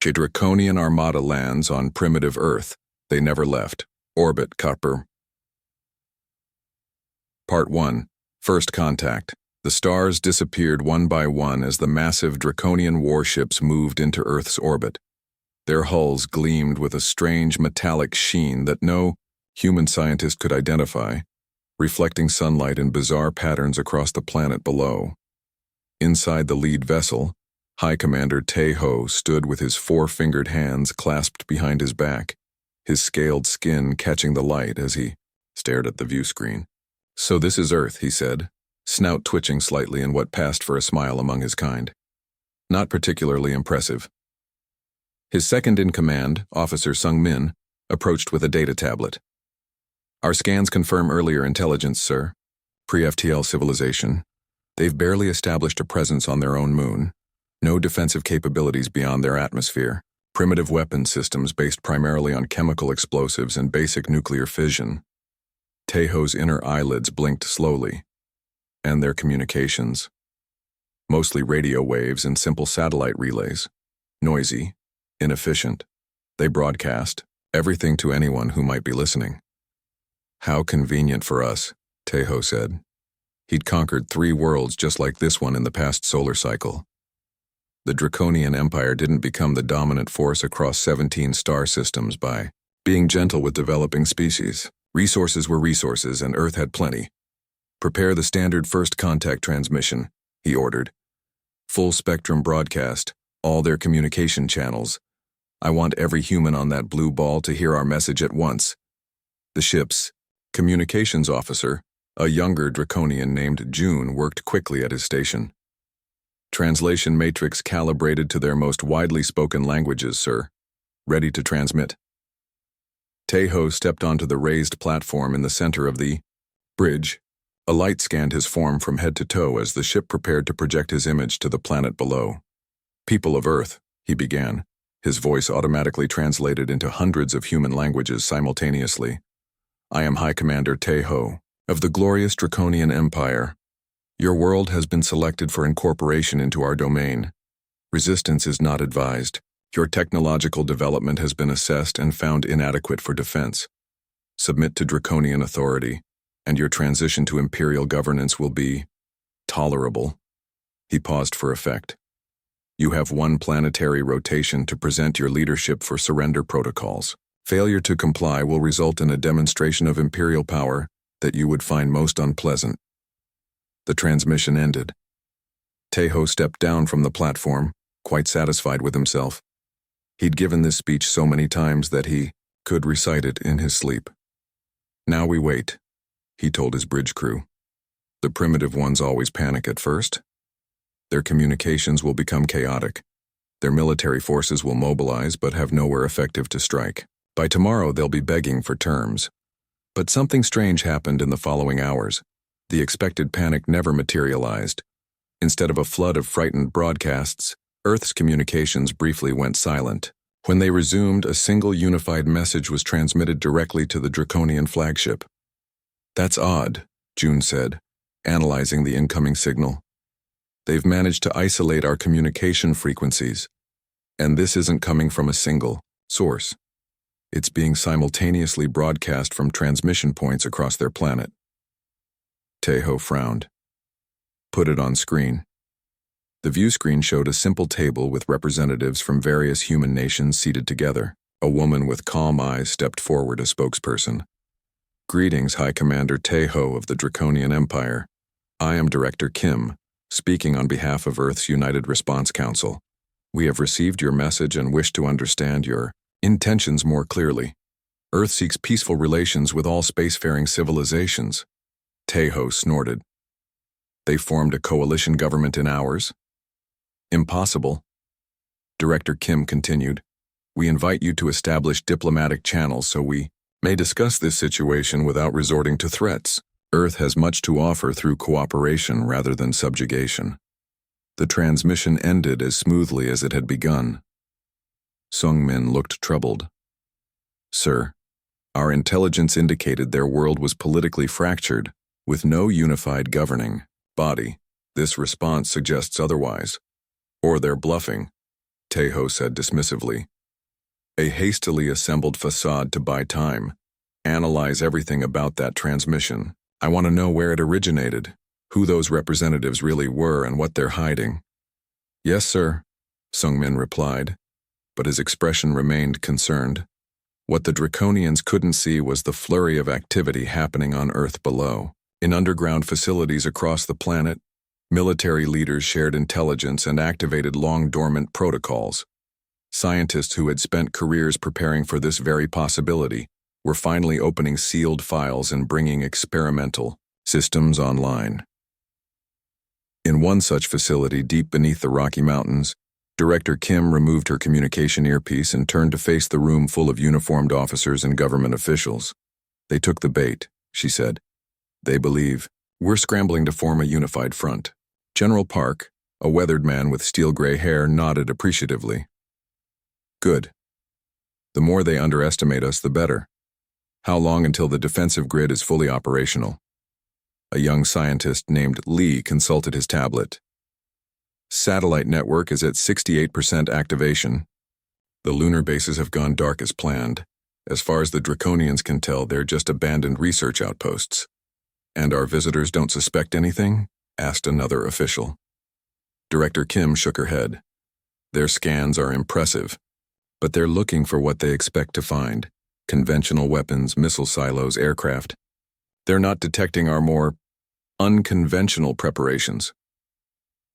A Draconian Armada lands on primitive Earth. They never left. Orbit, Copper. Part 1. First Contact. The stars disappeared one by one as the massive Draconian warships moved into Earth's orbit. Their hulls gleamed with a strange metallic sheen that no human scientist could identify, reflecting sunlight in bizarre patterns across the planet below. Inside the lead vessel, High Commander Tae-ho stood with his four-fingered hands clasped behind his back, his scaled skin catching the light as he stared at the view screen. "So this is Earth," he said, snout twitching slightly in what passed for a smile among his kind. Not particularly impressive. His second-in-command, Officer Sung-min, approached with a data tablet. "Our scans confirm earlier intelligence, sir. Pre-FTL civilization. They've barely established a presence on their own moon. No defensive capabilities beyond their atmosphere. Primitive weapon systems based primarily on chemical explosives and basic nuclear fission." Tae-ho's inner eyelids blinked slowly. And their communications. Mostly radio waves and simple satellite relays. Noisy, inefficient. They broadcast everything to anyone who might be listening. "How convenient for us," Tae-ho said. He'd conquered 3 worlds just like this one in the past solar cycle. The Draconian Empire didn't become the dominant force across 17 star systems by being gentle with developing species. Resources were resources, and Earth had plenty. "Prepare the standard first contact transmission," he ordered. "Full spectrum broadcast, all their communication channels. I want every human on that blue ball to hear our message at once." The ship's communications officer, a younger Draconian named June, worked quickly at his station. "Translation matrix calibrated to their most widely spoken languages, sir. Ready to transmit." Tae-ho stepped onto the raised platform in the center of the bridge. A light scanned his form from head to toe as the ship prepared to project his image to the planet below. "People of Earth," he began, his voice automatically translated into hundreds of human languages simultaneously. "I am High Commander Tae-ho of the glorious Draconian Empire. Your world has been selected for incorporation into our domain. Resistance is not advised. Your technological development has been assessed and found inadequate for defense. Submit to Draconian authority, and your transition to imperial governance will be tolerable." He paused for effect. "You have 1 planetary rotation to present your leadership for surrender protocols. Failure to comply will result in a demonstration of imperial power that you would find most unpleasant." The transmission ended. Tae-ho stepped down from the platform, quite satisfied with himself. He'd given this speech so many times that he could recite it in his sleep. "Now we wait," he told his bridge crew. "The primitive ones always panic at first. Their communications will become chaotic. Their military forces will mobilize but have nowhere effective to strike. By tomorrow they'll be begging for terms." But something strange happened in the following hours. The expected panic never materialized. Instead of a flood of frightened broadcasts, Earth's communications briefly went silent. When they resumed, a single unified message was transmitted directly to the Draconian flagship. "That's odd," June said, analyzing the incoming signal. "They've managed to isolate our communication frequencies, and this isn't coming from a single source. It's being simultaneously broadcast from transmission points across their planet." Tae-ho frowned. "Put it on screen." The view screen showed a simple table with representatives from various human nations seated together. A woman with calm eyes stepped forward as spokesperson. "Greetings, High Commander Tae-ho of the Draconian Empire. I am Director Kim, speaking on behalf of Earth's United Response Council. We have received your message and wish to understand your intentions more clearly. Earth seeks peaceful relations with all spacefaring civilizations." Tae-ho snorted. "They formed a coalition government in ours?" "Impossible." Director Kim continued. "We invite you to establish diplomatic channels so we may discuss this situation without resorting to threats. Earth has much to offer through cooperation rather than subjugation." The transmission ended as smoothly as it had begun. Sung-min looked troubled. "Sir, our intelligence indicated their world was politically fractured, with no unified governing body. This response suggests otherwise. Or they're bluffing." Tejo said dismissively. A hastily assembled facade to buy time. Analyze everything about that transmission. I want to know where it originated, who those representatives really were, and what they're hiding. Yes, sir, Sungmin replied, but his expression remained concerned. What the Draconians couldn't see was the flurry of activity happening on Earth below. In underground facilities across the planet, military leaders shared intelligence and activated long-dormant protocols. Scientists who had spent careers preparing for this very possibility were finally opening sealed files and bringing experimental systems online. In one such facility deep beneath the Rocky Mountains, Director Kim removed her communication earpiece and turned to face the room full of uniformed officers and government officials. They took the bait, she said. They believe. We're scrambling to form a unified front. General Park, a weathered man with steel-gray hair, nodded appreciatively. Good. The more they underestimate us, the better. How long until the defensive grid is fully operational? A young scientist named Lee consulted his tablet. Satellite network is at 68% activation. The lunar bases have gone dark as planned. As far as the Draconians can tell, they're just abandoned research outposts. And our visitors don't suspect anything? Asked another official. Director Kim shook her head. Their scans are impressive, but they're looking for what they expect to find. Conventional weapons, missile silos, aircraft. They're not detecting our more unconventional preparations.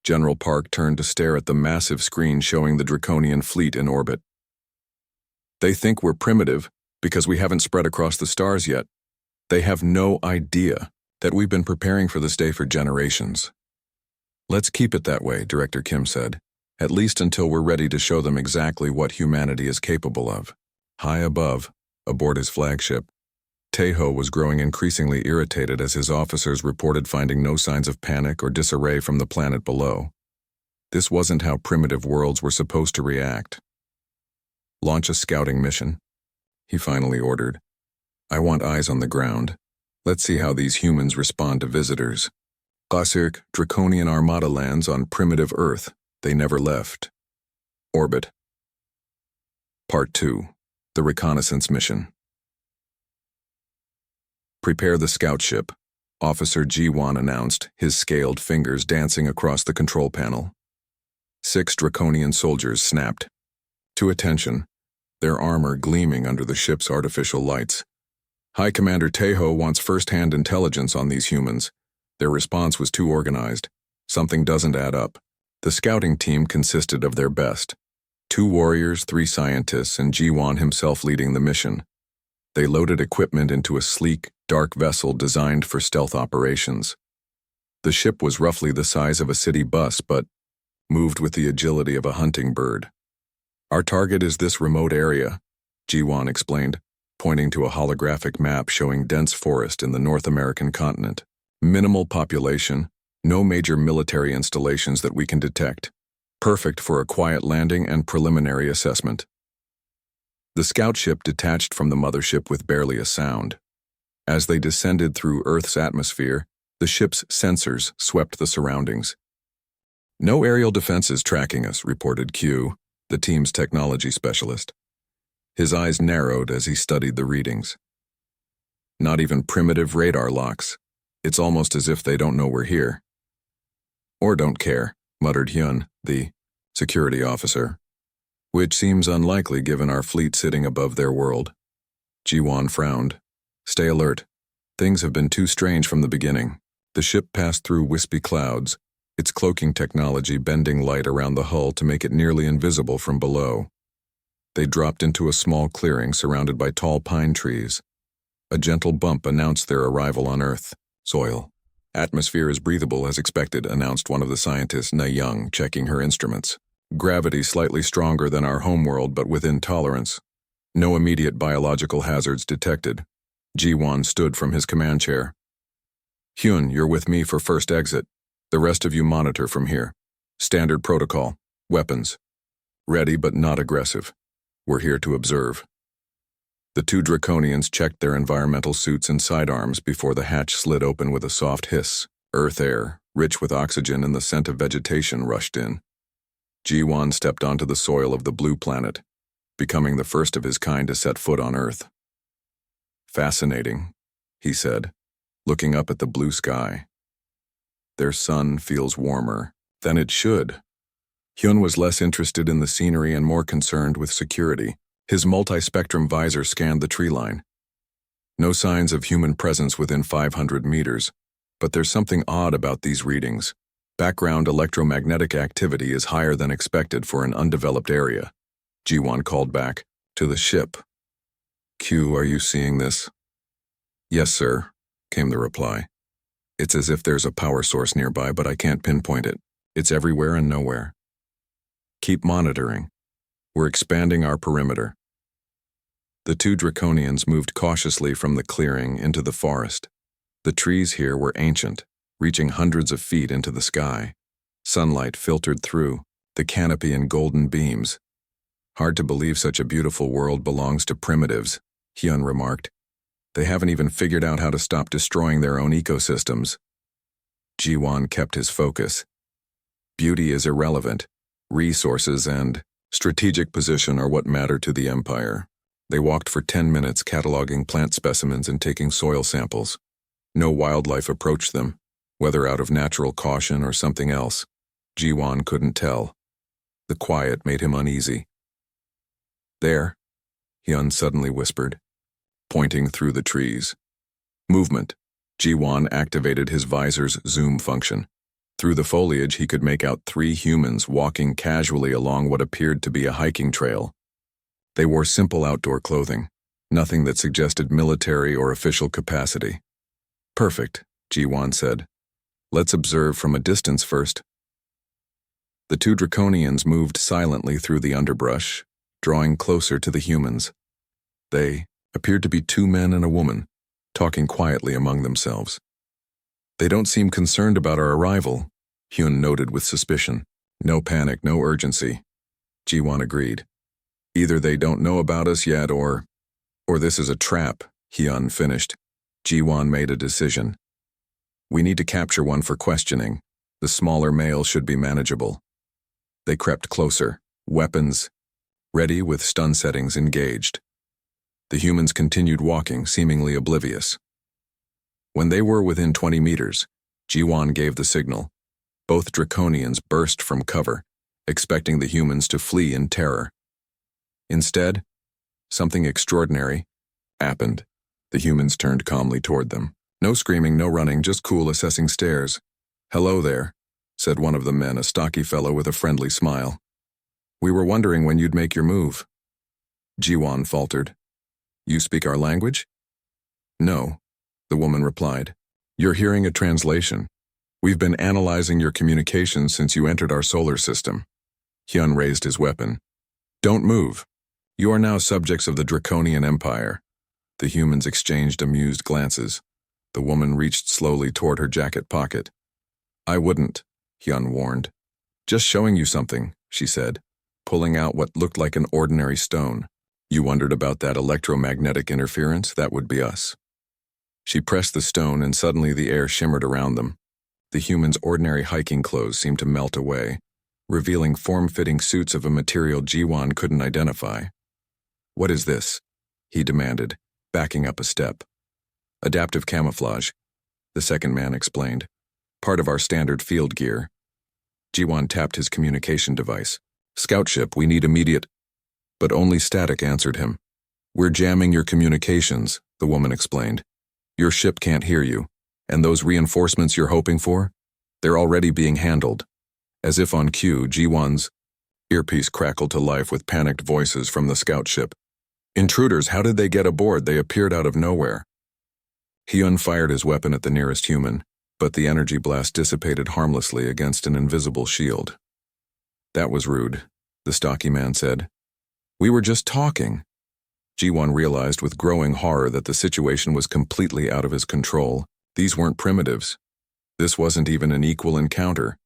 General Park turned to stare at the massive screen showing the Draconian fleet in orbit. They think we're primitive because we haven't spread across the stars yet. They have no idea that we've been preparing for this day for generations. Let's keep it that way, Director Kim said, at least until we're ready to show them exactly what humanity is capable of. High above, aboard his flagship, Tejo was growing increasingly irritated as his officers reported finding no signs of panic or disarray from the planet below. This wasn't how primitive worlds were supposed to react. Launch a scouting mission, he finally ordered. I want eyes on the ground. Let's see how these humans respond to visitors. Classic Draconian Armada lands on primitive Earth. They never left. Orbit. Part 2. The Reconnaissance Mission. Prepare the scout ship, Officer Ji-Wan announced, his scaled fingers dancing across the control panel. 6 Draconian soldiers snapped. To attention, their armor gleaming under the ship's artificial lights. High Commander Tejo wants first-hand intelligence on these humans. Their response was too organized. Something doesn't add up. The scouting team consisted of their best. 2 warriors, 3 scientists, and Ji-Wan himself leading the mission. They loaded equipment into a sleek, dark vessel designed for stealth operations. The ship was roughly the size of a city bus, but moved with the agility of a hunting bird. Our target is this remote area, Ji-Wan explained, pointing to a holographic map showing dense forest in the North American continent. Minimal population, no major military installations that we can detect. Perfect for a quiet landing and preliminary assessment. The scout ship detached from the mothership with barely a sound. As they descended through Earth's atmosphere, the ship's sensors swept the surroundings. No aerial defenses tracking us, reported Q, the team's technology specialist. His eyes narrowed as he studied the readings. Not even primitive radar locks. It's almost as if they don't know we're here. Or don't care, muttered Hyun, the security officer. Which seems unlikely given our fleet sitting above their world. Ji-Wan frowned. Stay alert. Things have been too strange from the beginning. The ship passed through wispy clouds, its cloaking technology bending light around the hull to make it nearly invisible from below. They dropped into a small clearing surrounded by tall pine trees. A gentle bump announced their arrival on Earth. Soil. Atmosphere is breathable as expected, announced one of the scientists, Na Young, checking her instruments. Gravity slightly stronger than our homeworld but within tolerance. No immediate biological hazards detected. Ji-Wan stood from his command chair. Hyun, you're with me for first exit. The rest of you monitor from here. Standard protocol. Weapons. Ready but not aggressive. We're here to observe. The 2 Draconians checked their environmental suits and sidearms before the hatch slid open with a soft hiss. Earth air, rich with oxygen and the scent of vegetation, rushed in. Ji-Wan stepped onto the soil of the blue planet, becoming the first of his kind to set foot on Earth. "Fascinating," he said, looking up at the blue sky. "Their sun feels warmer than it should." Hyun was less interested in the scenery and more concerned with security. His multi-spectrum visor scanned the tree line. No signs of human presence within 500 meters, but there's something odd about these readings. Background electromagnetic activity is higher than expected for an undeveloped area. Ji-Wan called back to the ship. "Q, are you seeing this?" "Yes, sir," came the reply. "It's as if there's a power source nearby, but I can't pinpoint it. It's everywhere and nowhere." "Keep monitoring. We're expanding our perimeter." The two Draconians moved cautiously from the clearing into the forest. The trees here were ancient, reaching hundreds of feet into the sky. Sunlight filtered through, the canopy in golden beams. "Hard to believe such a beautiful world belongs to primitives," Hyun remarked. "They haven't even figured out how to stop destroying their own ecosystems." Ji-Wan kept his focus. Beauty is irrelevant. Resources and strategic position are what matter to the Empire. They walked for 10 minutes cataloging plant specimens and taking soil samples. No wildlife approached them, whether out of natural caution or something else. Ji-Wan couldn't tell. The quiet made him uneasy. "There," Hyun suddenly whispered, pointing through the trees. Movement. Ji-Wan activated his visor's zoom function. Through the foliage, he could make out 3 humans walking casually along what appeared to be a hiking trail. They wore simple outdoor clothing, nothing that suggested military or official capacity. "Perfect," Ji-Wan said. "Let's observe from a distance first." The two Draconians moved silently through the underbrush, drawing closer to the humans. They appeared to be 2 men and a woman, talking quietly among themselves. "They don't seem concerned about our arrival," Hyun noted with suspicion. "No panic, no urgency," Ji-Wan agreed. "Either they don't know about us yet or this is a trap," Hyun finished. Ji-Wan made a decision. "We need to capture one for questioning. The smaller male should be manageable." They crept closer, weapons ready with stun settings engaged. The humans continued walking, seemingly oblivious. When they were within 20 meters, Ji-Wan gave the signal. Both Draconians burst from cover, expecting the humans to flee in terror. Instead, something extraordinary happened. The humans turned calmly toward them. No screaming, no running, just cool assessing stares. "Hello there," said one of the men, a stocky fellow with a friendly smile. "We were wondering when you'd make your move." Ji-Wan faltered. "You speak our language?" "No," the woman replied. "You're hearing a translation. We've been analyzing your communications since you entered our solar system." Hyun raised his weapon. "Don't move. You are now subjects of the Draconian Empire." The humans exchanged amused glances. The woman reached slowly toward her jacket pocket. "I wouldn't," Hyun warned. "Just showing you something," she said, pulling out what looked like an ordinary stone. "You wondered about that electromagnetic interference? That would be us." She pressed the stone and suddenly the air shimmered around them. The humans' ordinary hiking clothes seemed to melt away, revealing form-fitting suits of a material Ji-Wan couldn't identify. "What is this?" he demanded, backing up a step. "Adaptive camouflage," the second man explained. "Part of our standard field gear." Ji-Wan tapped his communication device. "Scout ship, we need immediate—" But only static answered him. "We're jamming your communications," the woman explained. "Your ship can't hear you, and those reinforcements you're hoping for? They're already being handled." As if on cue, Ji-Wan's earpiece crackled to life with panicked voices from the scout ship. "Intruders, how did they get aboard? They appeared out of nowhere." Hyun fired his weapon at the nearest human, but the energy blast dissipated harmlessly against an invisible shield. "That was rude," the stocky man said. "We were just talking." Ji-Wan realized with growing horror that the situation was completely out of his control. These weren't primitives. This wasn't even an equal encounter.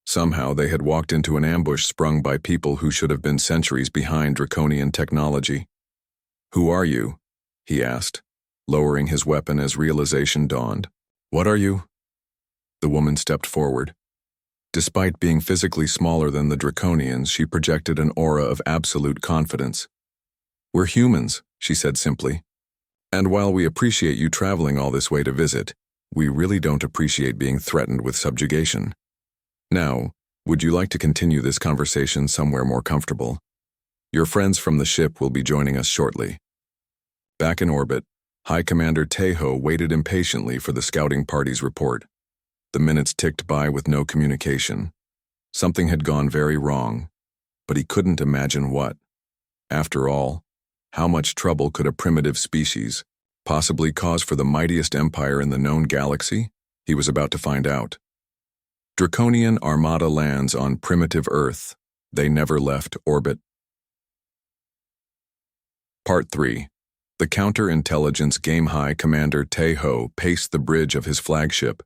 Somehow they had walked into an ambush sprung by people who should have been centuries behind Draconian technology. "Who are you?" he asked, lowering his weapon as realization dawned. "What are you?" The woman stepped forward. Despite being physically smaller than the Draconians, she projected an aura of absolute confidence. "We're humans," she said simply. "And while we appreciate you traveling all this way to visit, we really don't appreciate being threatened with subjugation. Now, would you like to continue this conversation somewhere more comfortable? Your friends from the ship will be joining us shortly." Back in orbit, High Commander Tejo waited impatiently for the scouting party's report. The minutes ticked by with no communication. Something had gone very wrong, but he couldn't imagine what. After all, how much trouble could a primitive species possibly cause for the mightiest empire in the known galaxy? He was about to find out. Draconian Armada lands on primitive Earth. They never left orbit. Part 3. The counterintelligence game High Commander Tejo paced the bridge of his flagship,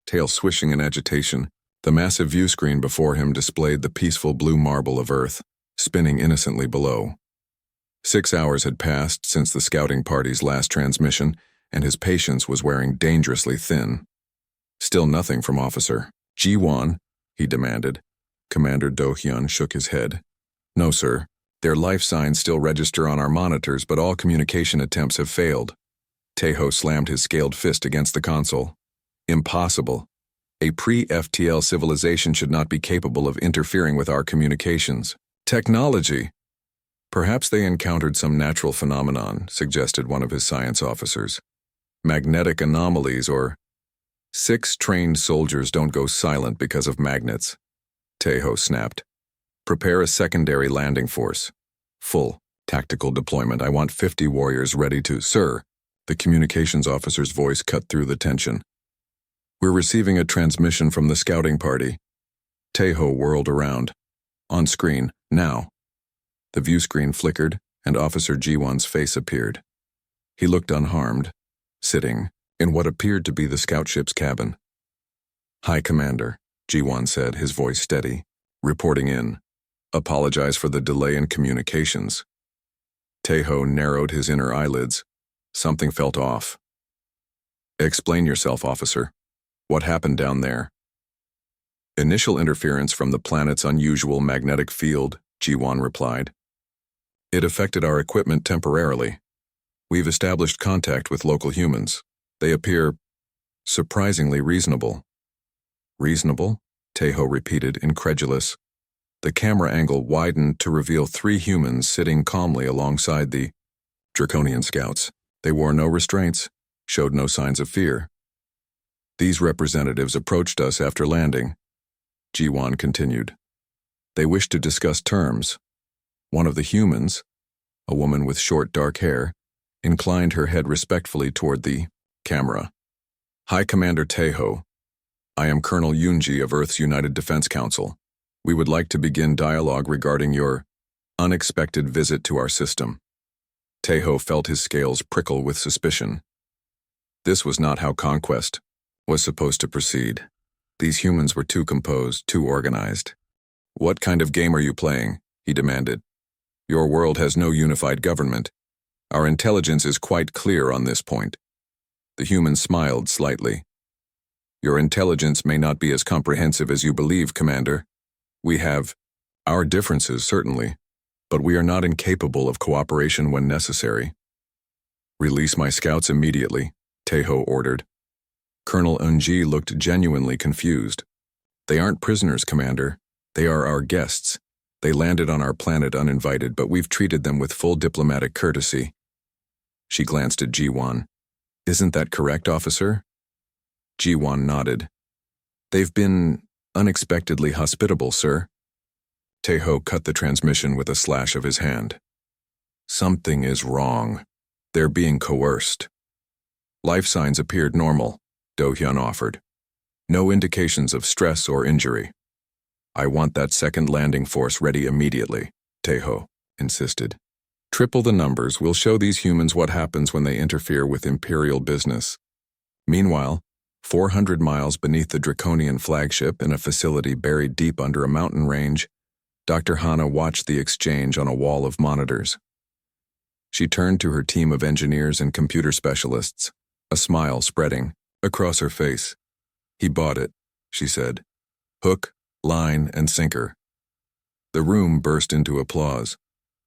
tail swishing in agitation. The massive viewscreen before him displayed the peaceful blue marble of Earth, spinning innocently below. 6 hours had passed since the scouting party's last transmission, and his patience was wearing dangerously thin. Still nothing from Officer Ji-won, he demanded. Commander Do-hyun shook his head. "No, sir. Their life signs still register on our monitors, but all communication attempts have failed." Tejo slammed his scaled fist against the console. "Impossible. A pre-FTL civilization should not be capable of interfering with our communications. Technology." "Perhaps they encountered some natural phenomenon," suggested one of his science officers. "Magnetic anomalies or—" "6 trained soldiers don't go silent because of magnets," Tejo snapped. "Prepare a secondary landing force. Full tactical deployment. I want 50 warriors ready to—" "Sir," the communications officer's voice cut through the tension. "We're receiving a transmission from the scouting party." Tejo whirled around. "On screen, now." The view screen flickered, and Officer Ji-won's face appeared. He looked unharmed, sitting in what appeared to be the scout ship's cabin. "High Commander," Ji-won said, his voice steady. "Reporting in. Apologize for the delay in communications." Tejo narrowed his inner eyelids. Something felt off. "Explain yourself, officer. What happened down there?" "Initial interference from the planet's unusual magnetic field," Ji-won replied. "It affected our equipment temporarily. We've established contact with local humans. They appear surprisingly reasonable." "Reasonable?" Tejo repeated, incredulous. The camera angle widened to reveal 3 humans sitting calmly alongside the Draconian scouts. They wore no restraints, showed no signs of fear. "These representatives approached us after landing," Ji-won continued. "They wished to discuss terms. One of the humans, a woman with short dark hair, inclined her head respectfully toward the camera. "High Commander Tejo, I am Colonel Yoonji of Earth's United Defense Council. We would like to begin dialogue regarding your unexpected visit to our system." Tejo felt his scales prickle with suspicion. This was not how conquest was supposed to proceed. These humans were too composed, too organized. "What kind of game are you playing?" he demanded. "Your world has no unified government. Our intelligence is quite clear on this point." The human smiled slightly. "Your intelligence may not be as comprehensive as you believe, Commander. We have our differences, certainly, but we are not incapable of cooperation when necessary." "Release my scouts immediately," Tejo ordered. Colonel Eunji looked genuinely confused. "They aren't prisoners, Commander. They are our guests. They landed on our planet uninvited, but we've treated them with full diplomatic courtesy." She glanced at Ji-won. "Isn't that correct, officer?" Ji-won nodded. "They've been unexpectedly hospitable, sir." Tejo cut the transmission with a slash of his hand. "Something is wrong. They're being coerced." Life signs appeared normal, Do-hyun offered. "No indications of stress or injury." "I want that second landing force ready immediately," Tejo insisted. "Triple the numbers will show these humans what happens when they interfere with imperial business." Meanwhile, 400 miles beneath the Draconian flagship in a facility buried deep under a mountain range, Dr. Hana watched the exchange on a wall of monitors. She turned to her team of engineers and computer specialists, a smile spreading across her face. "He bought it," she said. "Hook, line, and sinker. The room burst into applause.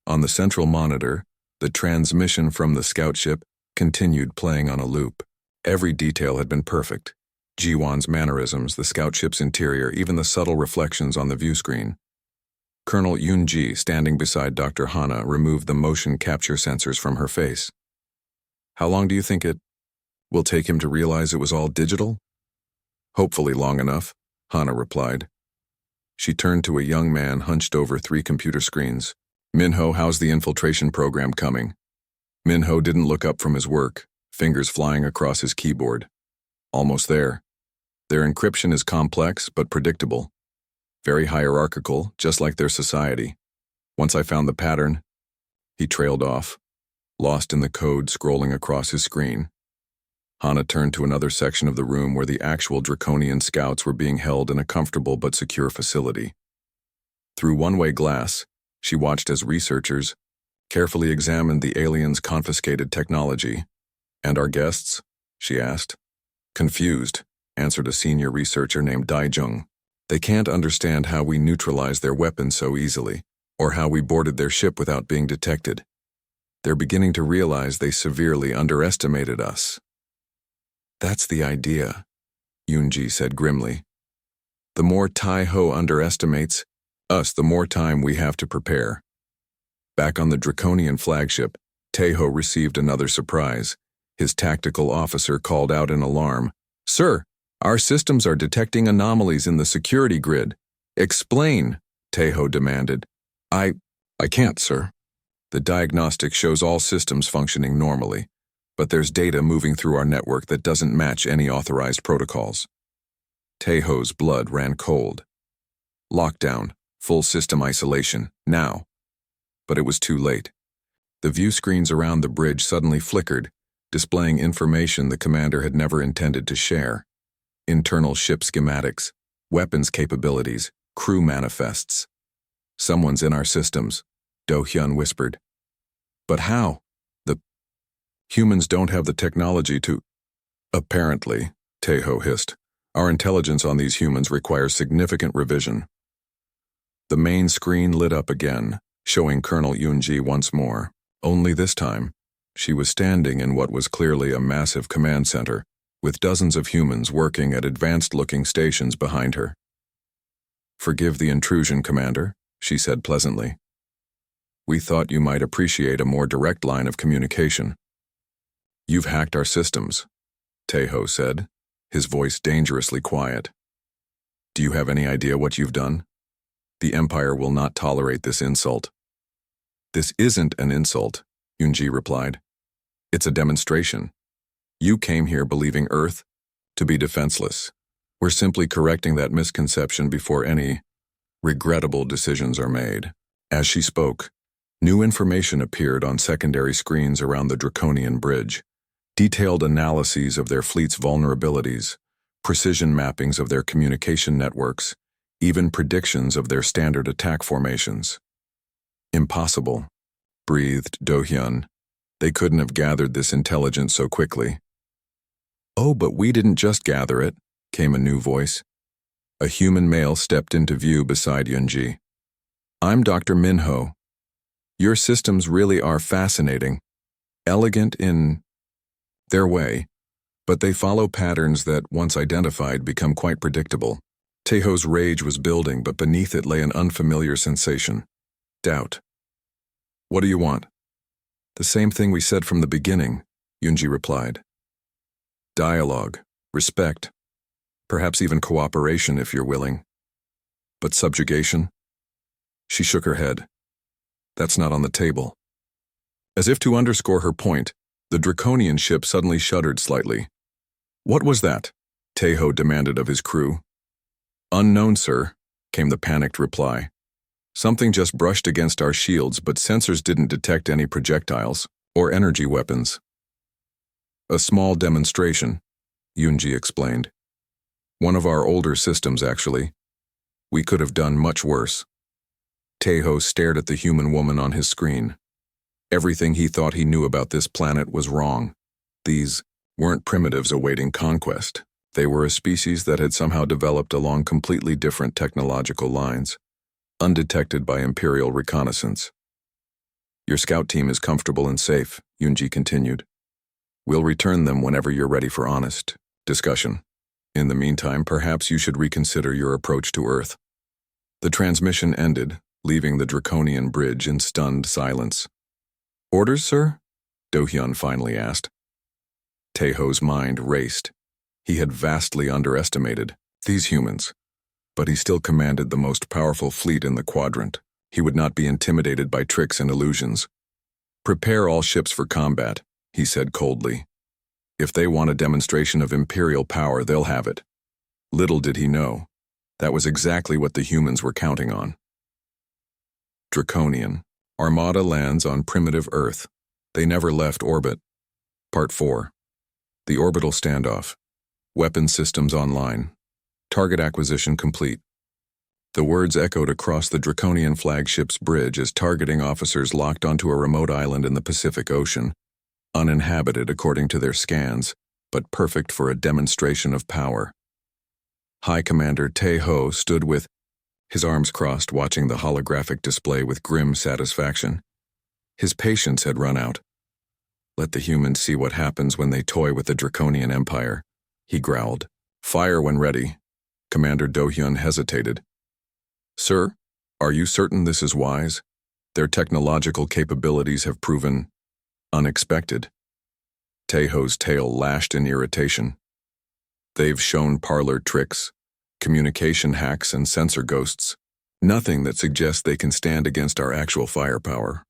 On the central monitor, the transmission from the scout ship continued playing on a loop. Every detail had been perfect. Jiwan's mannerisms, the scout ship's interior, even the subtle reflections on the view screen. Colonel Yunji, standing beside Dr. Hana, removed the motion capture sensors from her face. How long do you think it will take him to realize it was all digital? Hopefully long enough, Hana replied. She turned to a young man hunched over 3 computer screens. Minho, how's the infiltration program coming? Minho didn't look up from his work, fingers flying across his keyboard. Almost there. Their encryption is complex but predictable. Very hierarchical, just like their society. Once I found the pattern, he trailed off, lost in the code scrolling across his screen. Hana turned to another section of the room where the actual Draconian scouts were being held in a comfortable but secure facility. Through one-way glass, she watched as researchers carefully examined the aliens' confiscated technology. And our guests? She asked. Confused, answered a senior researcher named Daijung. They can't understand how we neutralized their weapons so easily, or how we boarded their ship without being detected. They're beginning to realize they severely underestimated us. That's the idea, Yunji said grimly. The more Tai-Ho underestimates us, the more time we have to prepare. Back on the Draconian flagship, Tai-Ho received another surprise. His tactical officer called out in alarm. Sir, our systems are detecting anomalies in the security grid. Explain, Tai-Ho demanded. I can't, sir. The diagnostic shows all systems functioning normally, but there's data moving through our network that doesn't match any authorized protocols. Tai-Ho's blood ran cold. Lockdown, full system isolation, now. But it was too late. The view screens around the bridge suddenly flickered, displaying information the commander had never intended to share. Internal ship schematics, weapons capabilities, crew manifests. Someone's in our systems, Do-hyun whispered. But how? The humans don't have the technology to... Apparently, Tai-Ho hissed. Our intelligence on these humans requires significant revision. The main screen lit up again, showing Colonel Yunji once more. Only this time, she was standing in what was clearly a massive command center, with dozens of humans working at advanced-looking stations behind her. Forgive the intrusion, Commander, she said pleasantly. We thought you might appreciate a more direct line of communication. You've hacked our systems, Tai-Ho said, his voice dangerously quiet. Do you have any idea what you've done? The Empire will not tolerate this insult. This isn't an insult, Yunji replied. It's a demonstration. You came here believing Earth to be defenseless. We're simply correcting that misconception before any regrettable decisions are made. As she spoke, new information appeared on secondary screens around the Draconian bridge. Detailed analyses of their fleet's vulnerabilities, precision mappings of their communication networks, even predictions of their standard attack formations. Impossible, breathed Do-hyun. They couldn't have gathered this intelligence so quickly. Oh, but we didn't just gather it, came a new voice. A human male stepped into view beside Yunji. I'm Dr. Minho. Your systems really are fascinating, elegant in their way, but they follow patterns that, once identified, become quite predictable. Tai-Ho's rage was building, but beneath it lay an unfamiliar sensation. Doubt. What do you want? The same thing we said from the beginning, Yunji replied. Dialogue, respect, perhaps even cooperation if you're willing. But subjugation? She shook her head. That's not on the table. As if to underscore her point, the Draconian ship suddenly shuddered slightly. What was that? Tai-Ho demanded of his crew. Unknown, sir, came the panicked reply. Something just brushed against our shields, but sensors didn't detect any projectiles or energy weapons. A small demonstration, Yunji explained. One of our older systems, actually. We could have done much worse. Tai-Ho stared at the human woman on his screen. Everything he thought he knew about this planet was wrong. These weren't primitives awaiting conquest. They were a species that had somehow developed along completely different technological lines, undetected by Imperial reconnaissance. Your scout team is comfortable and safe, Yunji continued. We'll return them whenever you're ready for honest discussion. In the meantime, perhaps you should reconsider your approach to Earth. The transmission ended, leaving the Draconian bridge in stunned silence. Orders, sir? Do-hyun finally asked. Taeho's mind raced. He had vastly underestimated these humans, but he still commanded the most powerful fleet in the quadrant. He would not be intimidated by tricks and illusions. Prepare all ships for combat, he said coldly. If they want a demonstration of Imperial power, they'll have it. Little did he know, that was exactly what the humans were counting on. Draconian Armada lands on primitive Earth. They never left orbit. Part 4. The orbital standoff. Weapon systems online. Target acquisition complete. The words echoed across the Draconian flagship's bridge as targeting officers locked onto a remote island in the Pacific Ocean, uninhabited according to their scans, but perfect for a demonstration of power. High Commander Taeho stood with his arms crossed, watching the holographic display with grim satisfaction. His patience had run out. Let the humans see what happens when they toy with the Draconian Empire, he growled. Fire when ready. Commander Do-hyun hesitated. Sir, are you certain this is wise? Their technological capabilities have proven unexpected. Taeho's tail lashed in irritation. They've shown parlor tricks, communication hacks, and sensor ghosts. Nothing that suggests they can stand against our actual firepower.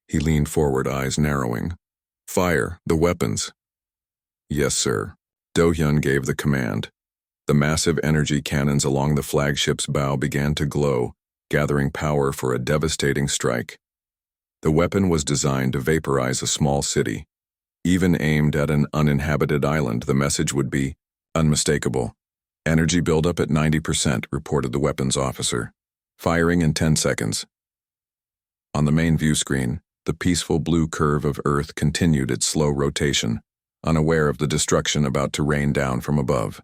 He leaned forward, eyes narrowing. Fire, the weapons. Yes, sir. Do-hyun gave the command. The massive energy cannons along the flagship's bow began to glow, gathering power for a devastating strike. The weapon was designed to vaporize a small city. Even aimed at an uninhabited island, the message would be unmistakable. Energy buildup at 90%, reported the weapons officer. Firing in 10 seconds. On the main view screen, the peaceful blue curve of Earth continued its slow rotation, unaware of the destruction about to rain down from above.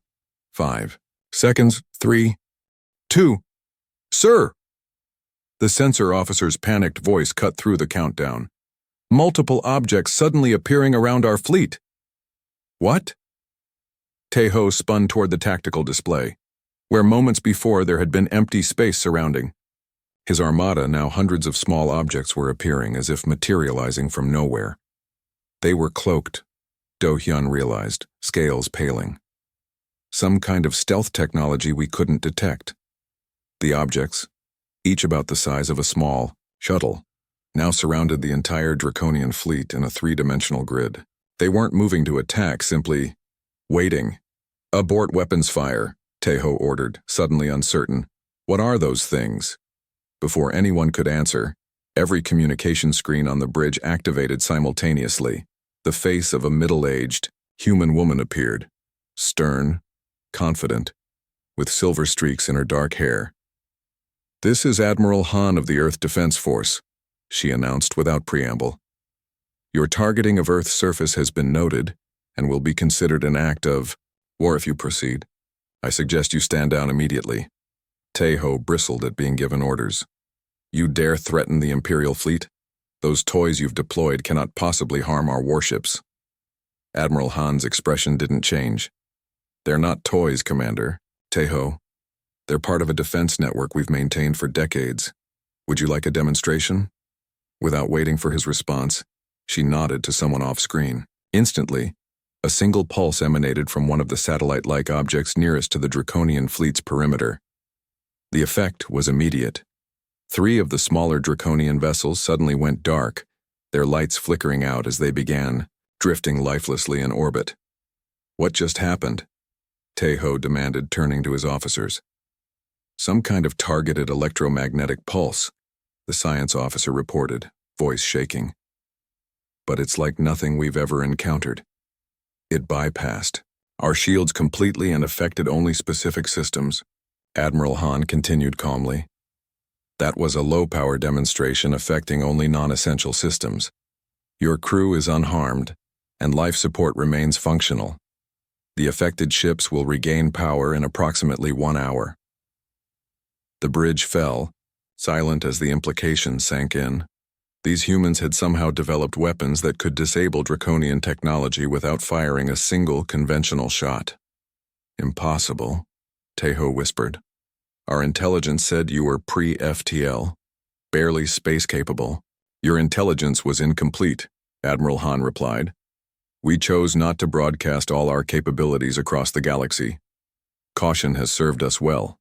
5 seconds, 3, 2, Sir! The sensor officer's panicked voice cut through the countdown. Multiple objects suddenly appearing around our fleet. What? Taeho spun toward the tactical display, where moments before there had been empty space surrounding. His armada, now hundreds of small objects were appearing as if materializing from nowhere. They were cloaked, Do-hyun realized, scales paling. Some kind of stealth technology we couldn't detect. The objects, each about the size of a small shuttle, now surrounded the entire Draconian fleet in a three-dimensional grid. They weren't moving to attack, simply waiting. Abort weapons fire, Taeho ordered, suddenly uncertain. What are those things? Before anyone could answer, every communication screen on the bridge activated simultaneously. The face of a middle-aged, human woman appeared, stern, confident, with silver streaks in her dark hair. This is Admiral Han of the Earth Defense Force, she announced without preamble. Your targeting of Earth's surface has been noted and will be considered an act of war if you proceed. I suggest you stand down immediately. Taeho bristled at being given orders. You dare threaten the Imperial fleet? Those toys you've deployed cannot possibly harm our warships. Admiral Han's expression didn't change. They're not toys, Commander. Taeho. They're part of a defense network we've maintained for decades. Would you like a demonstration? Without waiting for his response, she nodded to someone off-screen. Instantly, a single pulse emanated from one of the satellite-like objects nearest to the Draconian fleet's perimeter. The effect was immediate. 3 of the smaller Draconian vessels suddenly went dark, their lights flickering out as they began drifting lifelessly in orbit. What just happened? Taeho demanded, turning to his officers. Some kind of targeted electromagnetic pulse, the science officer reported, voice shaking. But it's like nothing we've ever encountered. It bypassed our shields completely and affected only specific systems. Admiral Han continued calmly. That was a low-power demonstration affecting only non-essential systems. Your crew is unharmed, and life support remains functional. The affected ships will regain power in approximately 1 hour. The bridge fell, silent as the implications sank in. These humans had somehow developed weapons that could disable Draconian technology without firing a single conventional shot. Impossible, Tejo whispered. Our intelligence said you were pre-FTL, barely space-capable. Your intelligence was incomplete, Admiral Han replied. We chose not to broadcast all our capabilities across the galaxy. Caution has served us well.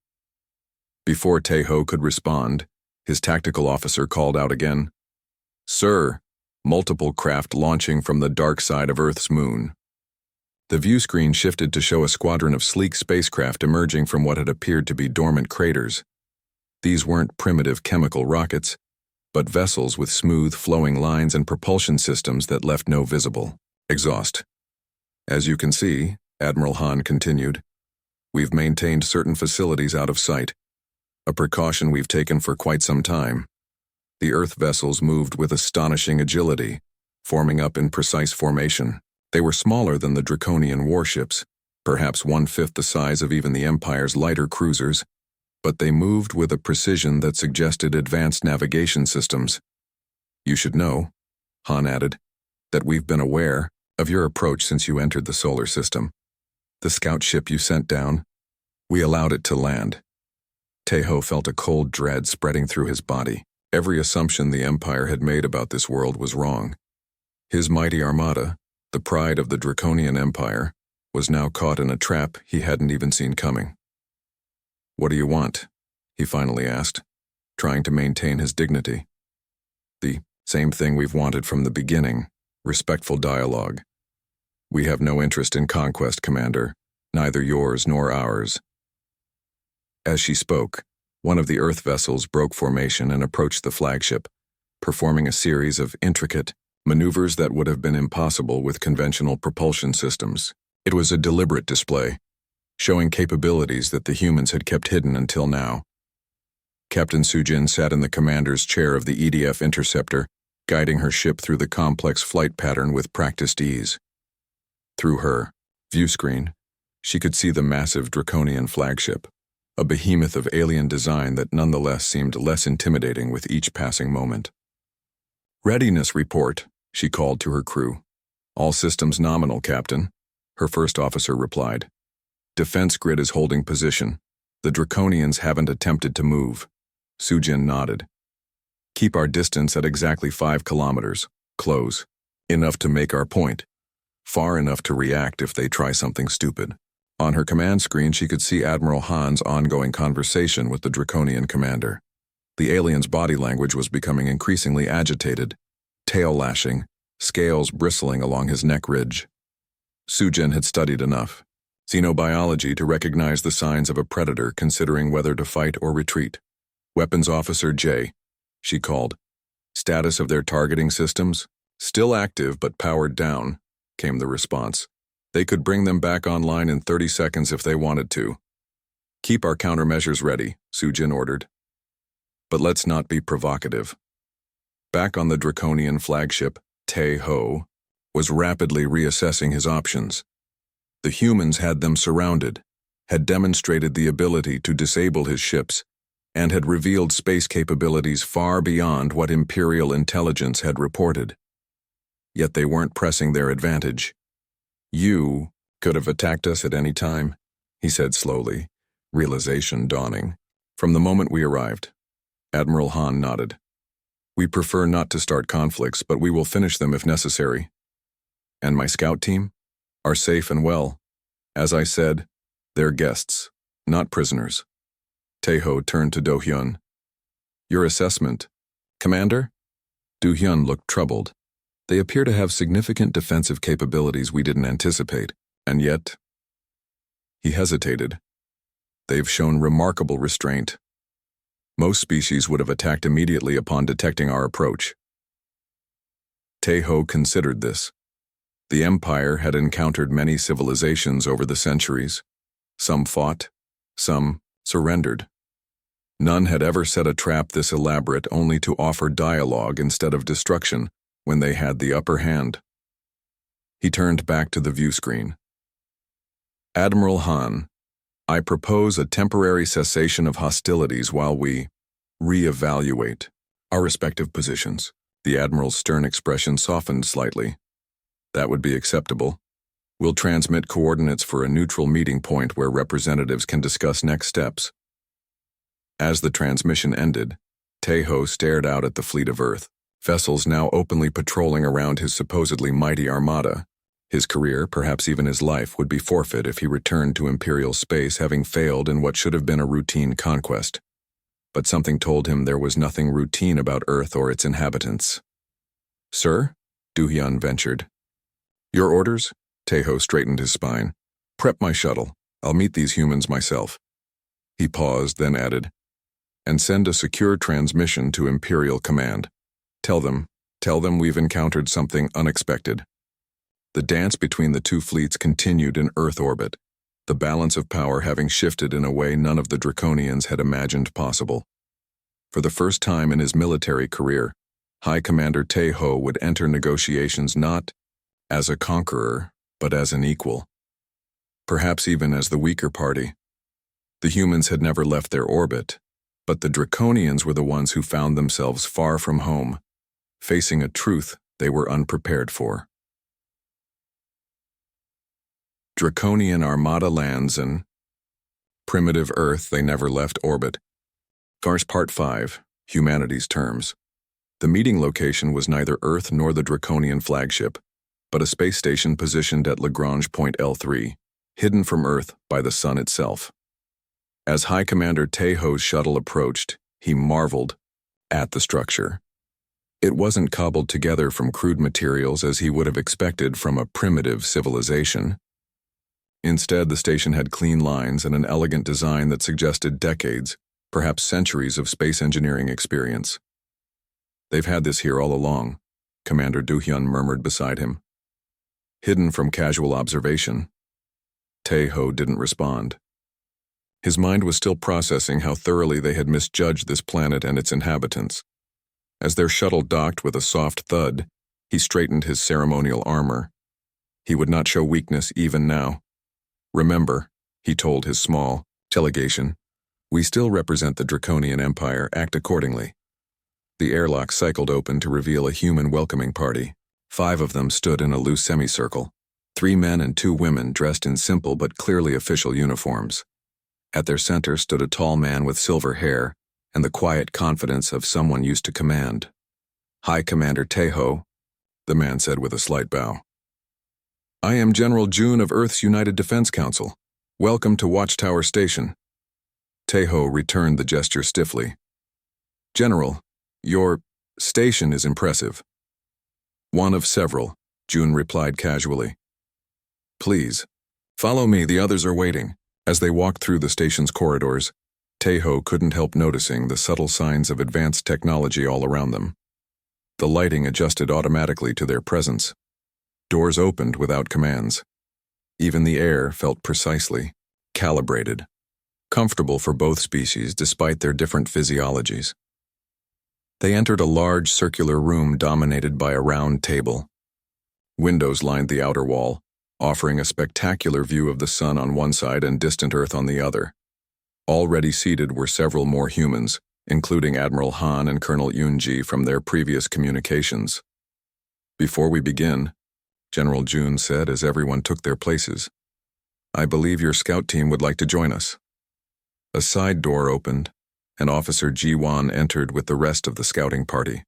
Before Tejo could respond, his tactical officer called out again. Sir, multiple craft launching from the dark side of Earth's moon. The view screen shifted to show a squadron of sleek spacecraft emerging from what had appeared to be dormant craters. These weren't primitive chemical rockets, but vessels with smooth, flowing lines and propulsion systems that left no visible exhaust. As you can see, Admiral Han continued, we've maintained certain facilities out of sight, a precaution we've taken for quite some time. The Earth vessels moved with astonishing agility, forming up in precise formation. They were smaller than the Draconian warships, perhaps 1/5 the size of even the Empire's lighter cruisers, but they moved with a precision that suggested advanced navigation systems. You should know, Han added, that we've been aware of your approach since you entered the solar system. The scout ship you sent down, we allowed it to land. Tejo felt a cold dread spreading through his body. Every assumption the Empire had made about this world was wrong. His mighty armada, the pride of the Draconian Empire, was now caught in a trap he hadn't even seen coming. What do you want? He finally asked, trying to maintain his dignity. The same thing we've wanted from the beginning, respectful dialogue. We have no interest in conquest, Commander, neither yours nor ours. As she spoke, one of the Earth vessels broke formation and approached the flagship, performing a series of intricate maneuvers that would have been impossible with conventional propulsion systems. It was a deliberate display, showing capabilities that the humans had kept hidden until now. Captain Sujin sat in the commander's chair of the EDF Interceptor, guiding her ship through the complex flight pattern with practiced ease. Through her view screen, she could see the massive Draconian flagship, a behemoth of alien design that nonetheless seemed less intimidating with each passing moment. Readiness report, she called to her crew. All systems nominal, Captain, her first officer replied. Defense grid is holding position. The Draconians haven't attempted to move. Sujin nodded. Keep our distance at exactly 5 kilometers. Close. Enough to make our point. Far enough to react if they try something stupid. On her command screen, she could see Admiral Han's ongoing conversation with the Draconian commander. The alien's body language was becoming increasingly agitated, tail lashing, scales bristling along his neck ridge. Sujin had studied enough xenobiology to recognize the signs of a predator considering whether to fight or retreat. Weapons Officer J, she called. Status of their targeting systems? Still active but powered down, came the response. They could bring them back online in 30 seconds if they wanted to. Keep our countermeasures ready, Sujin ordered. But let's not be provocative. Back on the Draconian flagship, Tejo was rapidly reassessing his options. The humans had them surrounded, had demonstrated the ability to disable his ships, and had revealed space capabilities far beyond what Imperial intelligence had reported. Yet they weren't pressing their advantage. You could have attacked us at any time, he said slowly, realization dawning. From the moment we arrived. Admiral Han nodded. We prefer not to start conflicts, but we will finish them if necessary. And my scout team are safe and well. As I said, they're guests, not prisoners. Tejo turned to Do-hyun. Your assessment, Commander? Do-hyun looked troubled. They appear to have significant defensive capabilities we didn't anticipate, and yet... He hesitated. They've shown remarkable restraint. Most species would have attacked immediately upon detecting our approach. Tejo considered this. The Empire had encountered many civilizations over the centuries. Some fought, some surrendered. None had ever set a trap this elaborate only to offer dialogue instead of destruction when they had the upper hand. He turned back to the view screen. Admiral Han, I propose a temporary cessation of hostilities while we re-evaluate our respective positions. The Admiral's stern expression softened slightly. That would be acceptable. We'll transmit coordinates for a neutral meeting point where representatives can discuss next steps. As the transmission ended, Tae-ho stared out at the fleet of Earth, vessels now openly patrolling around his supposedly mighty armada. His career, perhaps even his life, would be forfeit if he returned to Imperial space having failed in what should have been a routine conquest. But something told him there was nothing routine about Earth or its inhabitants. Sir? Do-hyun ventured. Your orders? Tae-ho straightened his spine. Prep my shuttle. I'll meet these humans myself. He paused, then added, and send a secure transmission to Imperial Command. Tell them we've encountered something unexpected. The dance between the two fleets continued in Earth orbit, the balance of power having shifted in a way none of the Draconians had imagined possible. For the first time in his military career, High Commander Tae-ho would enter negotiations not as a conqueror, but as an equal. Perhaps even as the weaker party. The humans had never left their orbit, but the Draconians were the ones who found themselves far from home, facing a truth they were unprepared for. Draconian Armada lands in primitive Earth they never left orbit. Gar's Part 5, Humanity's Terms. The meeting location was neither Earth nor the Draconian flagship, but a space station positioned at Lagrange Point L3, hidden from Earth by the sun itself. As High Commander Tae-ho's shuttle approached, he marveled at the structure. It wasn't cobbled together from crude materials as he would have expected from a primitive civilization. Instead, the station had clean lines and an elegant design that suggested decades, perhaps centuries of space engineering experience. They've had this here all along, Commander Do-hyun murmured beside him. Hidden from casual observation. Tae-ho didn't respond. His mind was still processing how thoroughly they had misjudged this planet and its inhabitants. As their shuttle docked with a soft thud, he straightened his ceremonial armor. He would not show weakness even now. Remember, he told his small delegation, we still represent the Draconian Empire, act accordingly. The airlock cycled open to reveal a human welcoming party. 5 of them stood in a loose semicircle, 3 men and 2 women dressed in simple but clearly official uniforms. At their center stood a tall man with silver hair and the quiet confidence of someone used to command. High Commander Tae-ho, the man said with a slight bow. I am General June of Earth's United Defense Council. Welcome to Watchtower Station. Tae-ho returned the gesture stiffly. General, your station is impressive. One of several, June replied casually. Please, follow me, the others are waiting. As they walked through the station's corridors, Tae-ho couldn't help noticing the subtle signs of advanced technology all around them. The lighting adjusted automatically to their presence. Doors opened without commands. Even the air felt precisely calibrated, comfortable for both species despite their different physiologies. They entered a large circular room dominated by a round table. Windows lined the outer wall, offering a spectacular view of the sun on one side and distant Earth on the other. Already seated were several more humans, including Admiral Han and Colonel Yoon-ji from their previous communications. Before we begin, General June said as everyone took their places, I believe your scout team would like to join us. A side door opened, and Officer Ji-won entered with the rest of the scouting party.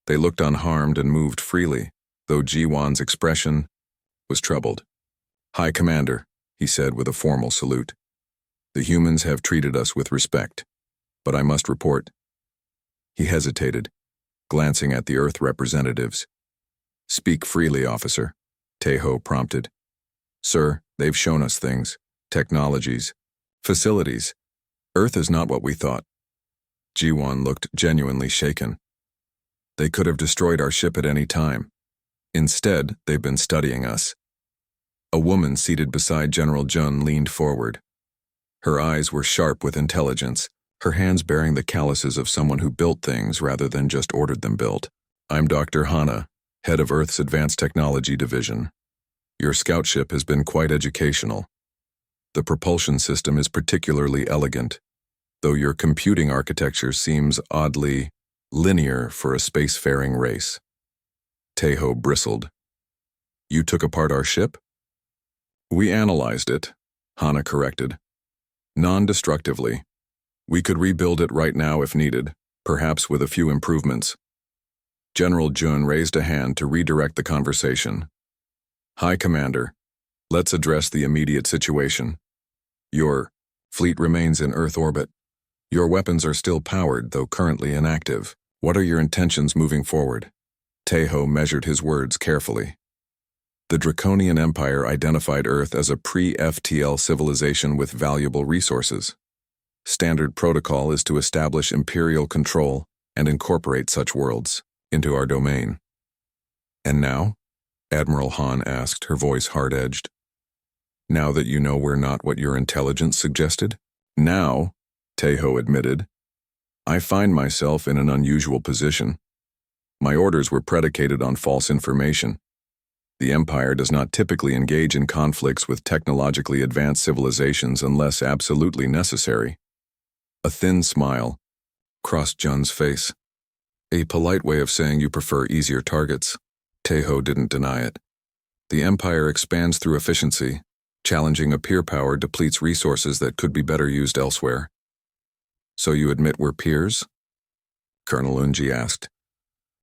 They looked unharmed and moved freely, though Ji-won's expression was troubled. High Commander, he said with a formal salute. The humans have treated us with respect, but I must report. He hesitated, glancing at the Earth representatives. Speak freely, officer, Tae-ho prompted. Sir, they've shown us things, technologies, facilities. Earth is not what we thought. Ji-won looked genuinely shaken. They could have destroyed our ship at any time. Instead, they've been studying us. A woman seated beside General Jun leaned forward. Her eyes were sharp with intelligence, her hands bearing the calluses of someone who built things rather than just ordered them built. I'm Dr. Hana, head of Earth's Advanced Technology Division. Your scout ship has been quite educational. The propulsion system is particularly elegant, though your computing architecture seems oddly linear for a spacefaring race. Tejo bristled. You took apart our ship? We analyzed it, Hana corrected. Non-destructively. We could rebuild it right now if needed, perhaps with a few improvements. General Jun raised a hand to redirect the conversation. Hi, Commander. Let's address the immediate situation. Your fleet remains in Earth orbit. Your weapons are still powered, though currently inactive. What are your intentions moving forward? Tejo measured his words carefully. The Draconian Empire identified Earth as a pre-FTL civilization with valuable resources. Standard protocol is to establish imperial control and incorporate such worlds into our domain. And now? Admiral Han asked, her voice hard-edged. Now that you know we're not what your intelligence suggested? Now, Tejo admitted, I find myself in an unusual position. My orders were predicated on false information. The Empire does not typically engage in conflicts with technologically advanced civilizations unless absolutely necessary. A thin smile crossed Jun's face. A polite way of saying you prefer easier targets. Tejo didn't deny it. The Empire expands through efficiency. Challenging a peer power depletes resources that could be better used elsewhere. So you admit we're peers? Colonel Unji asked.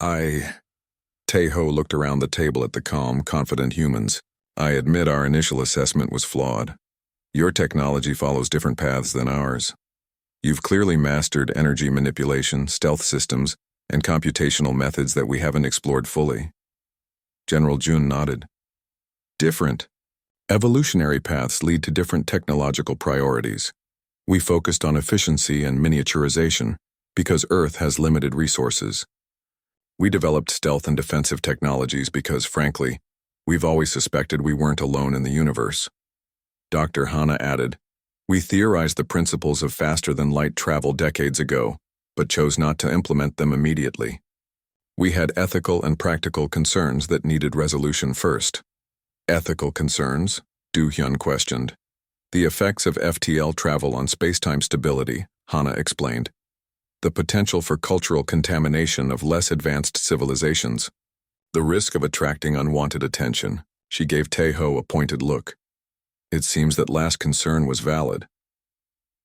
Tejo looked around the table at the calm, confident humans. I admit our initial assessment was flawed. Your technology follows different paths than ours. You've clearly mastered energy manipulation, stealth systems, and computational methods that we haven't explored fully. General Jun nodded. Different. Evolutionary paths lead to different technological priorities. We focused on efficiency and miniaturization because Earth has limited resources. We developed stealth and defensive technologies because, frankly, we've always suspected we weren't alone in the universe. Dr. Hana added, we theorized the principles of faster-than-light travel decades ago, but chose not to implement them immediately. We had ethical and practical concerns that needed resolution first. Ethical concerns? Du Hyun questioned. The effects of FTL travel on spacetime stability, Hana explained. The potential for cultural contamination of less advanced civilizations. The risk of attracting unwanted attention. She gave Tejo a pointed look. It seems that last concern was valid.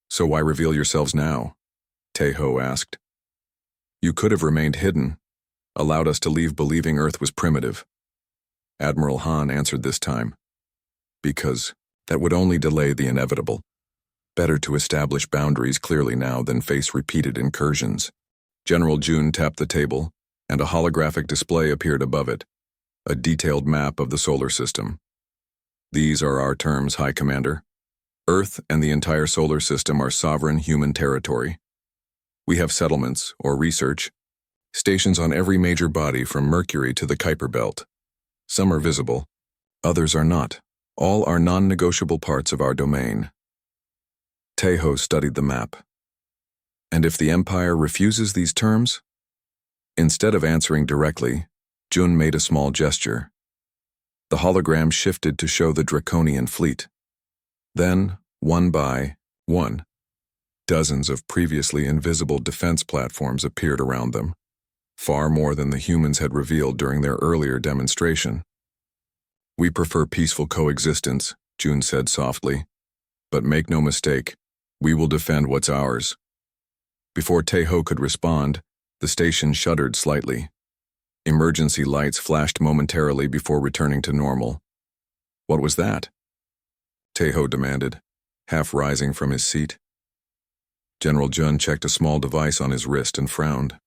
So why reveal yourselves now? Tejo asked. You could have remained hidden, allowed us to leave believing Earth was primitive. Admiral Han answered this time. Because that would only delay the inevitable. Better to establish boundaries clearly now than face repeated incursions. General Jun tapped the table, and a holographic display appeared above it, a detailed map of the solar system. These are our terms, High Commander. Earth and the entire solar system are sovereign human territory. We have settlements, or research, stations on every major body from Mercury to the Kuiper Belt. Some are visible, others are not. All are non-negotiable parts of our domain. Tejo studied the map. And if the Empire refuses these terms? Instead of answering directly, Jun made a small gesture. The hologram shifted to show the Draconian fleet. Then, one by one, dozens of previously invisible defense platforms appeared around them, far more than the humans had revealed during their earlier demonstration. We prefer peaceful coexistence, Jun said softly. But make no mistake, we will defend what's ours. Before Tejo could respond, the station shuddered slightly. Emergency lights flashed momentarily before returning to normal. What was that? Tejo demanded, half rising from his seat. General Jun checked a small device on his wrist and frowned.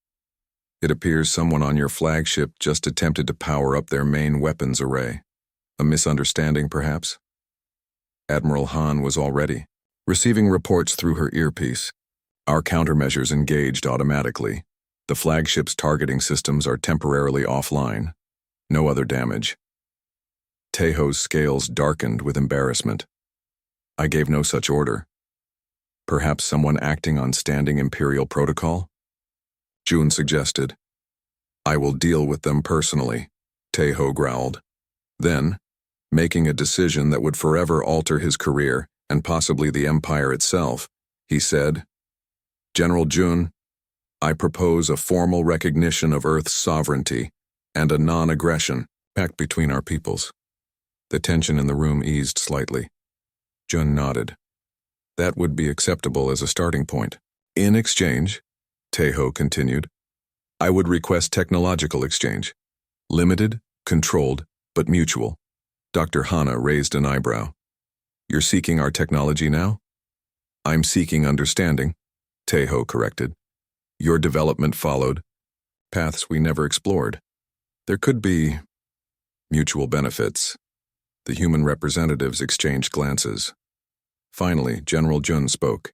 It appears someone on your flagship just attempted to power up their main weapons array. A misunderstanding, perhaps? Admiral Han was already receiving reports through her earpiece. Our countermeasures engaged automatically. The flagship's targeting systems are temporarily offline. No other damage. Tejo's scales darkened with embarrassment. I gave no such order. Perhaps someone acting on standing Imperial protocol? Jun suggested. I will deal with them personally, Tejo growled. Then, making a decision that would forever alter his career and possibly the Empire itself, he said, "General Jun, I propose a formal recognition of Earth's sovereignty and a non-aggression pact between our peoples." The tension in the room eased slightly. Jun nodded. That would be acceptable as a starting point. In exchange, Taeho continued, I would request technological exchange. Limited, controlled, but mutual. Dr. Hana raised an eyebrow. You're seeking our technology now? I'm seeking understanding, Taeho corrected. Your development followed. Paths we never explored. There could be mutual benefits. The human representatives exchanged glances. Finally, General Jun spoke.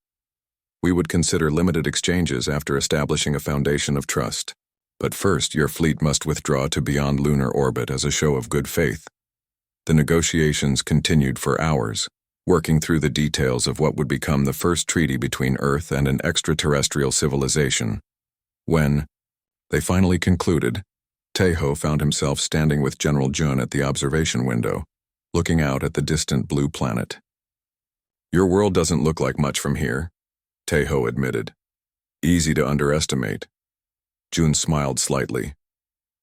We would consider limited exchanges after establishing a foundation of trust. But first, your fleet must withdraw to beyond lunar orbit as a show of good faith. The negotiations continued for hours, working through the details of what would become the first treaty between Earth and an extraterrestrial civilization. When they finally concluded, Taeho found himself standing with General Jun at the observation window, looking out at the distant blue planet. Your world doesn't look like much from here, Taeho admitted. Easy to underestimate. Jun smiled slightly.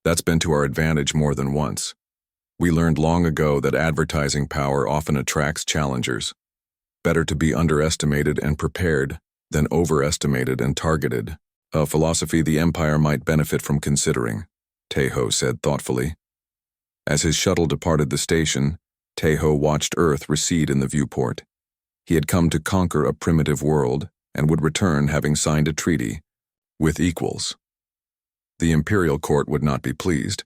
That's been to our advantage more than once. We learned long ago that advertising power often attracts challengers. Better to be underestimated and prepared than overestimated and targeted. A philosophy the Empire might benefit from considering, Taeho said thoughtfully. As his shuttle departed the station, Taeho watched Earth recede in the viewport. He had come to conquer a primitive world and would return having signed a treaty with equals. The Imperial Court would not be pleased,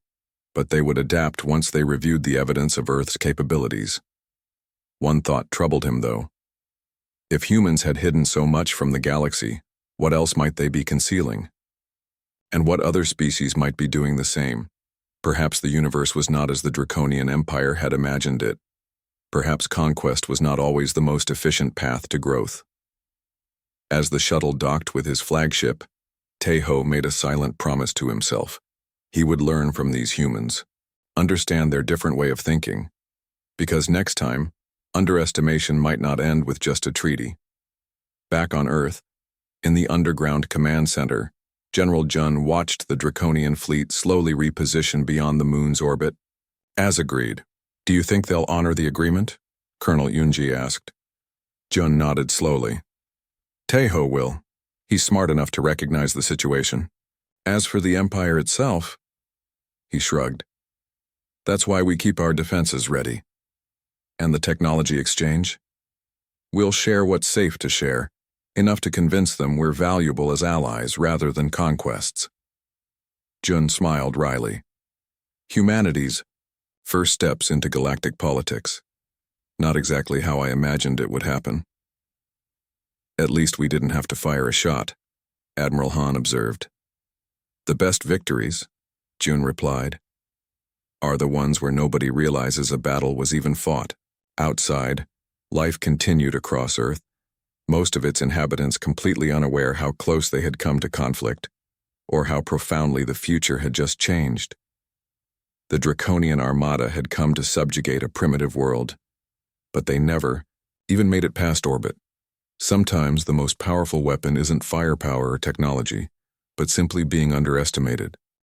but they would adapt once they reviewed the evidence of Earth's capabilities. One thought troubled him, though. If humans had hidden so much from the galaxy, what else might they be concealing? And what other species might be doing the same? Perhaps the universe was not as the Draconian Empire had imagined it. Perhaps conquest was not always the most efficient path to growth. As the shuttle docked with his flagship, Taeho made a silent promise to himself. He would learn from these humans, understand their different way of thinking, because next time, underestimation might not end with just a treaty. Back on Earth, in the underground command center, General Jun watched the Draconian fleet slowly reposition beyond the moon's orbit. As agreed. Do you think they'll honor the agreement? Colonel Yunji asked. Jun nodded slowly. Taeho will. He's smart enough to recognize the situation. As for the Empire itself, he shrugged. That's why we keep our defenses ready. And the technology exchange? We'll share what's safe to share, enough to convince them we're valuable as allies rather than conquests. Jun smiled wryly. Humanity's first steps into galactic politics. Not exactly how I imagined it would happen. At least we didn't have to fire a shot, Admiral Han observed. The best victories, Jun replied, are the ones where nobody realizes a battle was even fought. Outside, life continued across Earth, most of its inhabitants completely unaware how close they had come to conflict, or how profoundly the future had just changed. The Draconian Armada had come to subjugate a primitive world, but they never even made it past orbit. Sometimes the most powerful weapon isn't firepower or technology, but simply being underestimated.